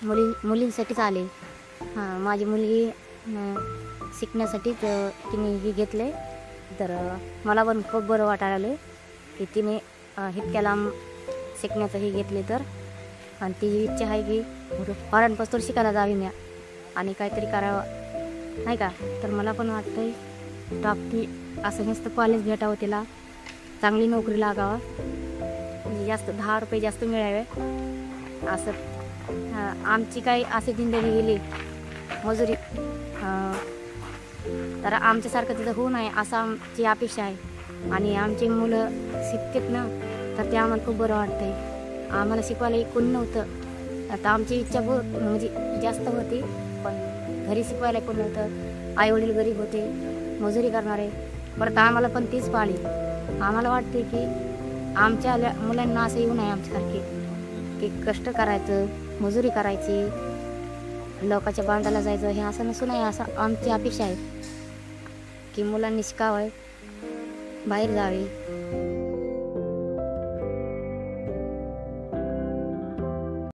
मुलींसाठीच आले. हां, माझी मुलगी शिकण्यासाठीच तिने हे घेतले. तर मला पण खूप बरं वाटायला लागले की तिने इतक्या लांब शिकण्याचं हे घेतले. तर आणि ती इच्छा आहे की फॉरेनपासून शिकायला जावी मी आणि काहीतरी करावं नाही का. तर मला पण वाटतंय की असं नुसतं कॉलेज भेटावं, तिला चांगली नोकरी लागावा, म्हणजे जास्त 10 रुपये जास्त मिळावे असं. आमची काही अशी जिंदगी गेली मजुरी, तर आमच्यासारखं तिथं होऊ नये असं आमची अपेक्षा आहे. आणि आमची मुलं शिकतात ना, तर ते आम्हाला खूप बरं वाटतंय. आम्हाला शिकवायला कोणी नव्हतं. आता आमची इच्छा म्हणजे जास्त होती, पण घरी शिकवायला कोण नव्हतं. आईवडील गरीब होते, मजुरी करणारे. परत आम्हाला पण तीच पाळी. आम्हाला वाटते की आमच्या मुलांना असं येऊ नये आमच्यासारखे, की कष्ट करायचं, मजुरी करायची, लोकांच्या बांधाला जायचं, हे असं नसू नये असं आमची अपेक्षा आहे. की मुलांनी शिकावं, बाहेर जावे.